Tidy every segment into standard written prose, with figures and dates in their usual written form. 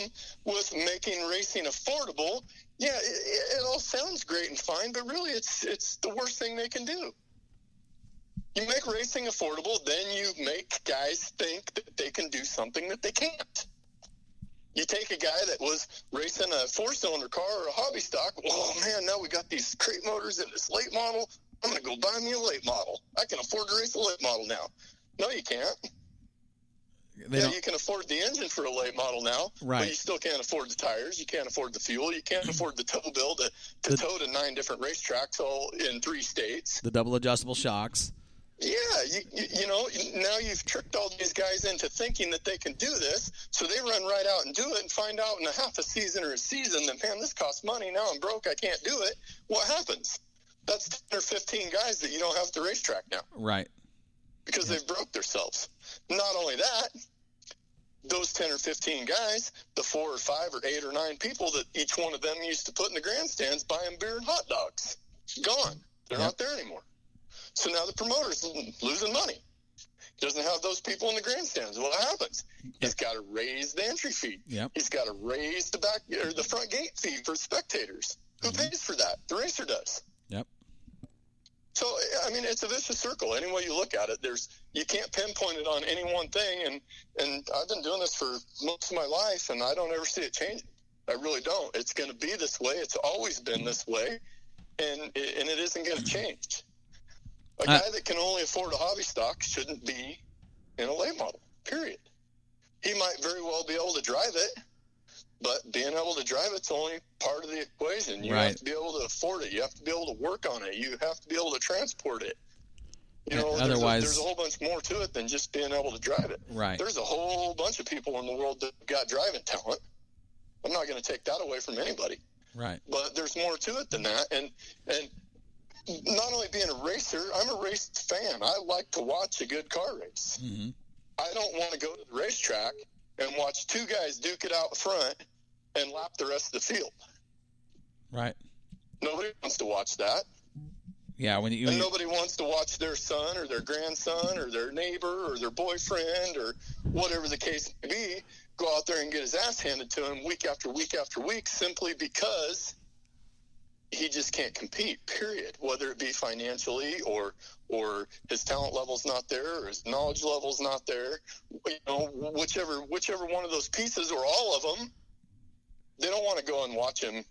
problem with making racing affordable. Yeah, it all sounds great and fine, but really it's the worst thing they can do. You make racing affordable, then you make guys think that they can do something that they can't. You take a guy that was racing a 4-cylinder car or a hobby stock. Oh, man, now we got these crate motors in this late model. I'm going to go buy me a late model. I can afford to race a late model now. No, you can't. You can afford the engine for a late model now, right. But you still can't afford the tires. You can't afford the fuel. You can't afford the tow bill to tow to 9 different racetracks all in 3 states. The double adjustable shocks. Yeah, you know, now you've tricked all these guys into thinking that they can do this, so they run right out and do it and find out in a half a season or a season that, man, this costs money, now I'm broke, I can't do it. What happens? That's 10 or 15 guys that you don't have at the racetrack now. Right. Because they've broke themselves. Not only that, those 10 or 15 guys, the 4 or 5 or 8 or 9 people that each one of them used to put in the grandstands buying beer and hot dogs, gone. They're not there anymore. So now the promoter's losing money. He doesn't have those people in the grandstands. What happens? He's got to raise the entry fee. Yep. He's got to raise the back or the front gate fee for spectators. Who pays for that? The racer does. Yep. So I mean, it's a vicious circle. Any way you look at it, you can't pinpoint it on any one thing. And I've been doing this for most of my life, and I don't ever see it changing. I really don't. It's going to be this way. It's always been this way, and it isn't going to change. A guy that can only afford a hobby stock shouldn't be in a late model, period. He might very well be able to drive it, but being able to drive it's only part of the equation. You have to be able to afford it. You have to be able to work on it. You have to be able to transport it. You know, otherwise, there's a whole bunch more to it than just being able to drive it. Right. There's a whole bunch of people in the world that got driving talent. I'm not going to take that away from anybody. Right. But there's more to it than that. And not only being a racer, I'm a race fan. I like to watch a good car race. Mm-hmm. I don't want to go to the racetrack and watch 2 guys duke it out front and lap the rest of the field. Right. Nobody wants to watch that. Yeah, and nobody wants to watch their son or their grandson or their neighbor or their boyfriend or whatever the case may be go out there and get his ass handed to him week after week after week simply because he just can't compete, period, whether it be financially or his talent level's not there or his knowledge level's not there. You know, whichever one of those pieces or all of them, they don't want to go and watch him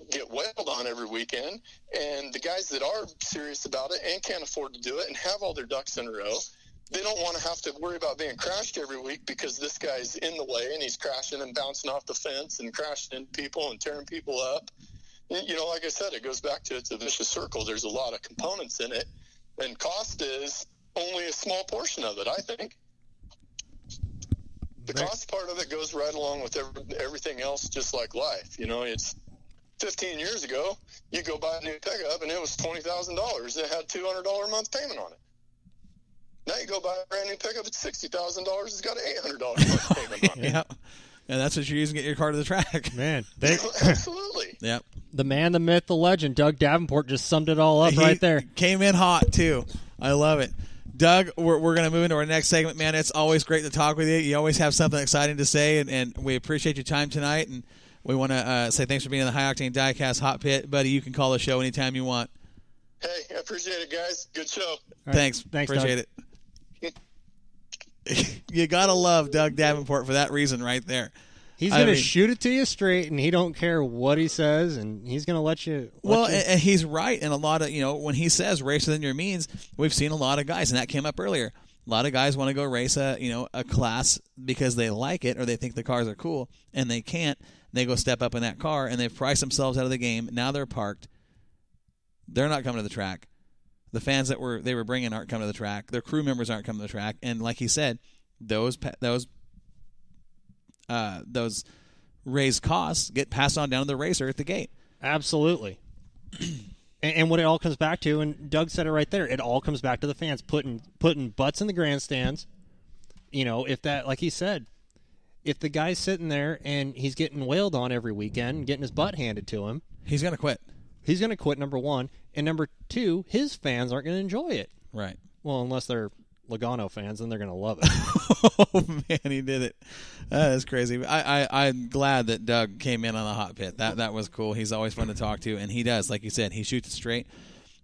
get wailed on every weekend. And the guys that are serious about it and can't afford to do it and have all their ducks in a row, they don't want to have to worry about being crashed every week because this guy's in the way and he's crashing and bouncing off the fence and crashing into people and tearing people up. You know, like I said, it goes back to it's a vicious circle. There's a lot of components in it, and cost is only a small portion of it, I think. The cost part of it goes right along with everything else, just like life. You know, it's 15 years ago, you go buy a new pickup, and it was $20,000. It had $200 a month payment on it. Now you go buy a brand new pickup, it's $60,000. It's got an $800 a month payment on it. Yeah. And that's what you're using to get your car to the track. Man. Absolutely. Yep. The man, the myth, the legend, Doug Davenport just summed it all up right there. Came in hot, too. I love it. Doug, we're going to move into our next segment, man. It's always great to talk with you. You always have something exciting to say, and we appreciate your time tonight. And we want to say thanks for being in the High Octane Diecast Hot Pit. Buddy, you can call the show anytime you want. Hey, I appreciate it, guys. Good show. Right. Thanks. Appreciate Doug. it. You got to love Doug Davenport for that reason right there. He's going to shoot it to you straight, and he don't care what he says, and he's going to let you. And he's right. And a lot of, when he says race within your means, we've seen a lot of guys, and that came up earlier. A lot of guys want to go race a class because they like it or they think the cars are cool, and they can't. They go step up in that car, and they've priced themselves out of the game. Now they're parked. They're not coming to the track. The fans that they were bringing aren't coming to the track. Their crew members aren't coming to the track. And like he said, those raised costs get passed on down to the racer at the gate. Absolutely. And what it all comes back to, and Doug said it right there, it all comes back to the fans putting butts in the grandstands. If that, like he said, if the guy's sitting there and he's getting wailed on every weekend, getting his butt handed to him, he's going to quit. He's going to quit, number one. And number two, his fans aren't going to enjoy it. Right. Well, unless they're Logano fans, and they're going to love it. Oh man, he did it. That is crazy. I'm glad that Doug came in on the hot pit. That was cool. He's always fun to talk to, and he does, like you said, he shoots it straight.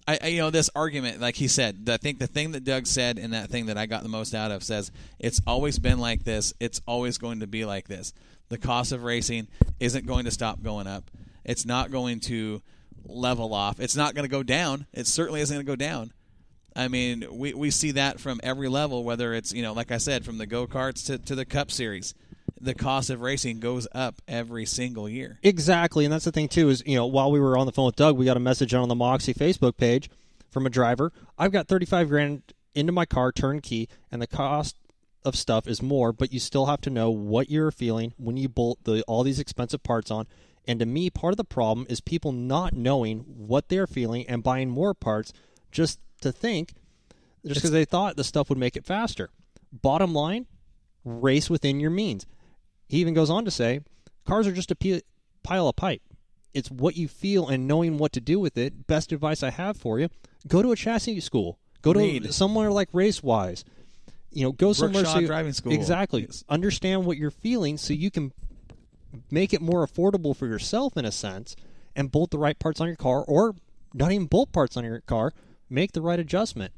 This argument, like he said, I think the thing that Doug said and that thing that I got the most out of says it's always been like this. It's always going to be like this. The cost of racing isn't going to stop going up. It's not going to level off. It's not going to go down. It certainly isn't going to go down. I mean, we see that from every level, whether it's, like I said, from the go-karts to the Cup Series. The cost of racing goes up every single year. Exactly, and that's the thing, too, is, while we were on the phone with Doug, we got a message on the Moxie Facebook page from a driver. I've got $35,000 into my car, turnkey, and the cost of stuff is more, but you still have to know what you're feeling when you bolt all these expensive parts on. And to me, part of the problem is people not knowing what they're feeling and buying more parts just because they thought the stuff would make it faster. Bottom line, race within your means. He even goes on to say, cars are just a pile of pipe. It's what you feel and knowing what to do with it. Best advice I have for you, go to a chassis school. Go to somewhere like RaceWise. Go somewhere. Driving school. Exactly. Yes. Understand what you're feeling so you can make it more affordable for yourself in a sense and bolt the right parts on your car, or not even bolt parts on your car. Make the right adjustment.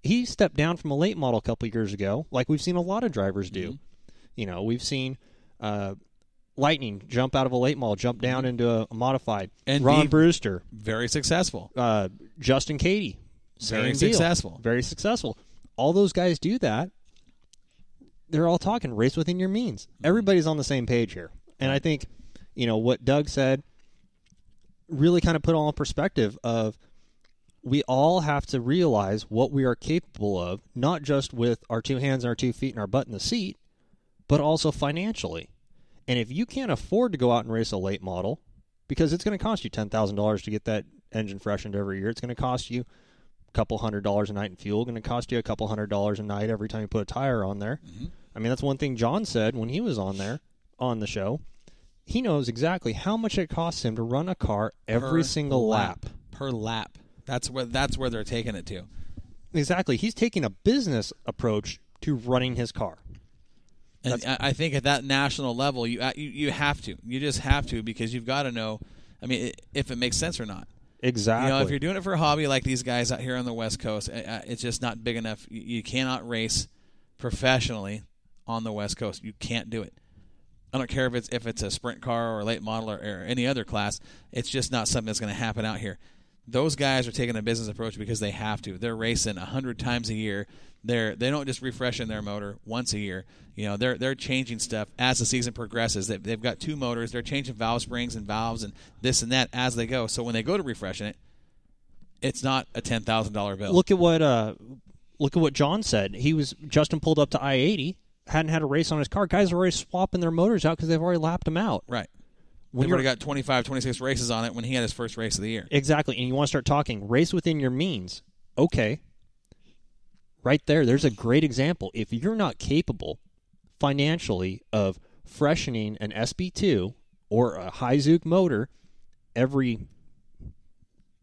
He stepped down from a late model a couple of years ago, like we've seen a lot of drivers do. Mm-hmm. We've seen Lightning jump out of a late model, jump down into a modified. And Ron Brewster. Very successful. Justin Cady. Very successful. Very successful. All those guys do that. They're all talking race within your means. Mm-hmm. Everybody's on the same page here. And I think, what Doug said really kind of put all in perspective of we all have to realize what we are capable of, not just with our two hands and our 2 feet and our butt in the seat, but also financially. And if you can't afford to go out and race a late model, because it's going to cost you $10,000 to get that engine freshened every year, it's going to cost you a couple $100 a night in fuel, going to cost you a couple $100 a night every time you put a tire on there. Mm-hmm. I mean, that's one thing John said when he was on the show. He knows exactly how much it costs him to run a car every single lap. Per lap. That's where they're taking it to. Exactly. He's taking a business approach to running his car. And I think at that national level, you have to. You just have to, because you've got to know, if it makes sense or not. Exactly. If you're doing it for a hobby like these guys out here on the West Coast, it's just not big enough. You cannot race professionally on the West Coast. You can't do it. I don't care if it's a sprint car or a late model or any other class. It's just not something that's going to happen out here. Those guys are taking a business approach because they have to. They're racing 100 times a year. They don't just refreshing their motor once a year. They're changing stuff as the season progresses. They've got 2 motors. They're changing valve springs and valves and this and that as they go. So when they go to refreshing it, it's not a $10,000 bill. Look at what John said. Justin pulled up to I-80, hadn't had a race on his car. Guys are already swapping their motors out because they've already lapped them out. Right. We've already got 25, 26 races on it when he had his first race of the year. Exactly. And you want to start talking race within your means. Okay. Right there's a great example. If you're not capable financially of freshening an SB2 or a High-Zook motor every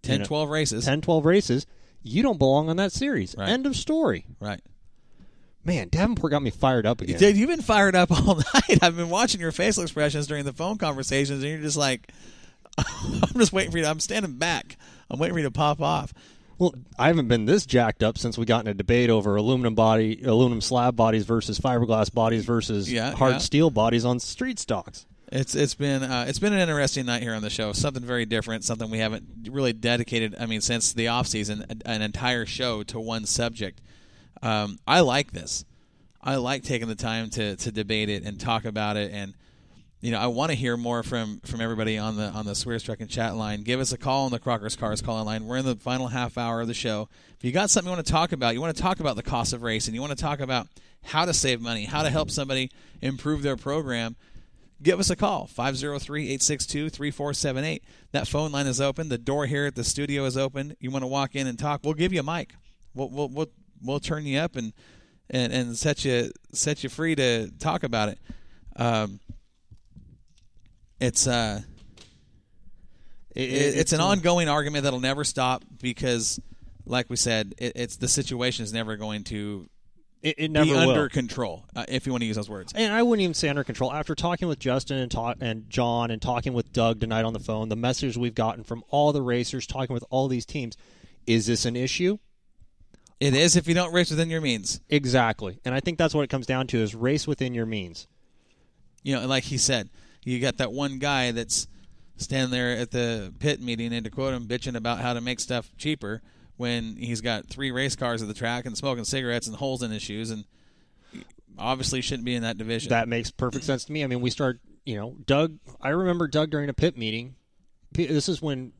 10, 12 races, you don't belong on that series. Right. End of story. Right. Man, Davenport got me fired up again. Dude, you've been fired up all night. I've been watching your facial expressions during the phone conversations, and you're just like, I'm just waiting for you. I'm standing back. I'm waiting for you to pop off. Well, I haven't been this jacked up since we got in a debate over aluminum slab bodies versus fiberglass bodies versus hard steel bodies on street stocks. It's been an interesting night here on the show. Something very different. Something we haven't really dedicated. Since the off season, an entire show to one subject. I like this. I like taking the time to debate it and talk about it, and I want to hear more from everybody on the Swears Truck and Chat line. Give us a call on the Crocker's Cars call line. We're in the final half hour of the show. If you got something you want to talk about, you want to talk about the cost of racing, you want to talk about how to save money, how to help somebody improve their program, give us a call, 503-862-3478. That phone line is open. The door here at the studio is open. You want to walk in and talk, we'll give you a mic. We'll turn you up and set you free to talk about it. It's an ongoing argument that'll never stop because like we said, it's the situation is never going to It never be will. under control, if you want to use those words. And I wouldn't even say under control. After talking with Justin and John and talking with Doug tonight on the phone, the messages we've gotten from all the racers, talking with all these teams, is this an issue? It is if you don't race within your means. Exactly. And I think that's what it comes down to, is race within your means. You know, like he said, you got that one guy that's standing there at the pit meeting, and to quote him, bitching about how to make stuff cheaper when he's got 3 race cars at the track and smoking cigarettes and holes in his shoes, and obviously shouldn't be in that division. That makes perfect sense to me. I mean, we start, Doug, I remember Doug during a pit meeting. This is when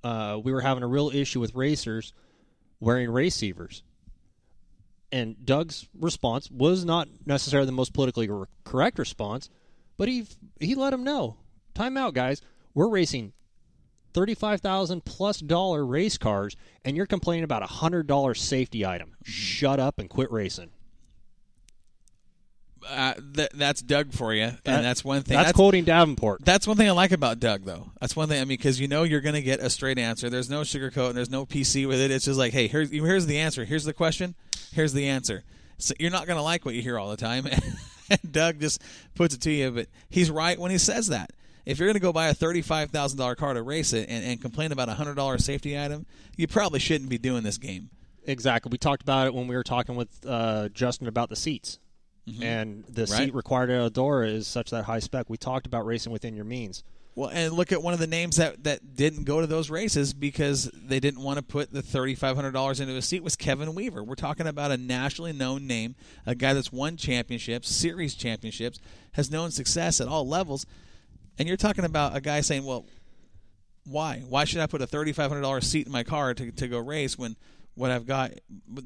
we were having a real issue with racers wearing receivers. And Doug's response was not necessarily the most politically correct response, but he let him know, time out, guys. We're racing $35,000+ race cars, and you're complaining about a $100 safety item. Shut up and quit racing. That's Doug for you, and that's one thing. That's quoting Davenport. That's one thing I like about Doug, though. That's one thing. I mean, because you're going to get a straight answer. There's no sugarcoat and there's no PC with it. It's just like, hey, here's the answer. Here's the question. Here's the answer. So you're not going to like what you hear all the time, and Doug just puts it to you. But he's right when he says that. If you're going to go buy a $35,000 car to race it and complain about a $100 safety item, you probably shouldn't be doing this game. Exactly. We talked about it when we were talking with Justin about the seats. Mm-hmm. And the seat required at Eldora is such that high spec. We talked about racing within your means. Well, and look at one of the names that didn't go to those races because they didn't want to put the $3,500 into a seat was Kevin Weaver. We're talking about a nationally known name, a guy that's won championships, series championships, has known success at all levels. And you're talking about a guy saying, well, why? Why should I put a $3,500 seat in my car to go race when what I've got?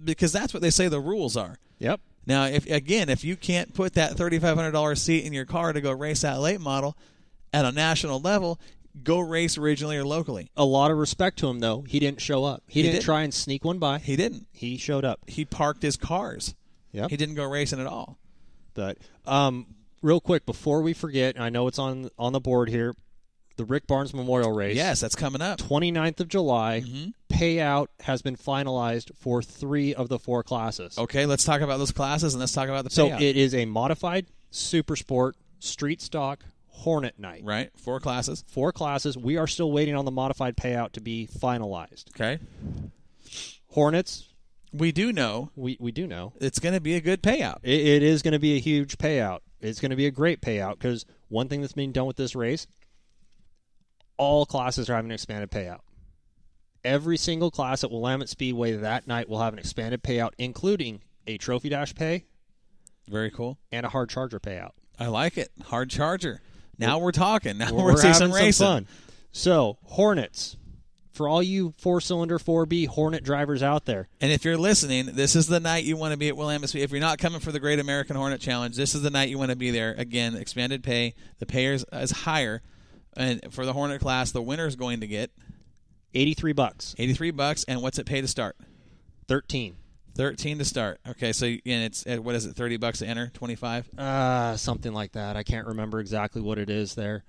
Because that's what they say the rules are. Yep. Now, if you can't put that $3,500 seat in your car to go race that late model at a national level, go race regionally or locally. A lot of respect to him, though. He didn't show up. He didn't try and sneak one by. He didn't. He showed up. He parked his cars. Yep. He didn't go racing at all. But real quick, before we forget, I know it's on the board here, the Rick Barnes Memorial Race. Yes, that's coming up. 29th of July. Mm-hmm. Payout has been finalized for 3 of the 4 classes. Okay, let's talk about those classes and let's talk about the payout. So it is a modified, super sport, street stock, Hornet night. Right, 4 classes. 4 classes. We are still waiting on the modified payout to be finalized. Okay. Hornets. We do know. We do know. It's going to be a good payout. It is going to be a huge payout. It's going to be a great payout because one thing that's being done with this race, all classes are having an expanded payout. Every single class at Willamette Speedway that night will have an expanded payout, including a trophy dash pay. Very cool. And a hard charger payout. I like it. Hard charger. Now we're talking. Now we're seeing having some racing. Some fun. So, Hornets. For all you 4-cylinder 4B Hornet drivers out there. And if you're listening, this is the night you want to be at Willamette Speedway. If you're not coming for the Great American Hornet Challenge, this is the night you want to be there. Again, expanded pay. The pay is higher. And for the Hornet class, the winner is going to get $83. $83, and what's it pay to start? $13 to start. Okay, so and it's what is it? $30 to enter. 25. Something like that. I can't remember exactly what it is there.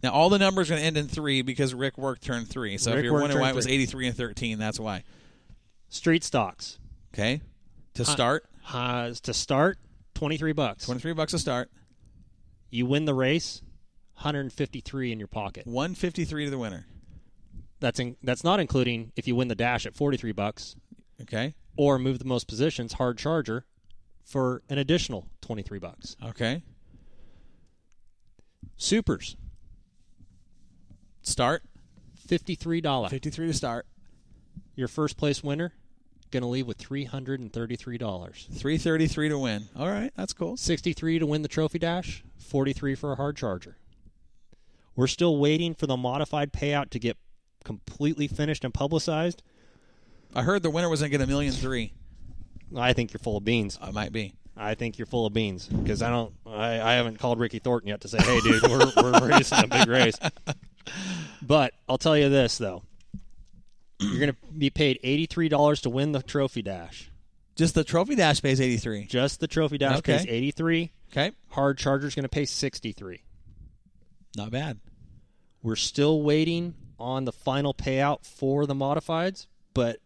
Now all the numbers are going to end in 3 because Rick Work turned 3. So if you're wondering why it was 83 and 13, that's why. Street stocks. Okay, to start. $23. $23 to start. You win the race. $153 in your pocket. $153 to the winner. That's not including if you win the dash at $43. Okay. Or move the most positions, hard charger, for an additional $23. Okay. Supers. Start. $53. $53 to start. Your first place winner going to leave with $333. $333 to win. All right, that's cool. $63 to win the trophy dash. $43 for a hard charger. We're still waiting for the modified payout to get completely finished and publicized. I heard the winner was going to get $1.3 million. I think you're full of beans. I might be. I think you're full of beans because I haven't called Ricky Thornton yet to say, hey, dude, we're racing a big race. But I'll tell you this, though. You're going to be paid $83 to win the trophy dash. Just the trophy dash pays $83. Just the trophy dash pays $83. Okay. Hard charger's going to pay $63. Not bad. We're still waiting on the final payout for the modifieds, but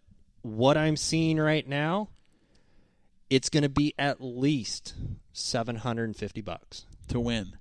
what I'm seeing right now, it's going to be at least $750 to win.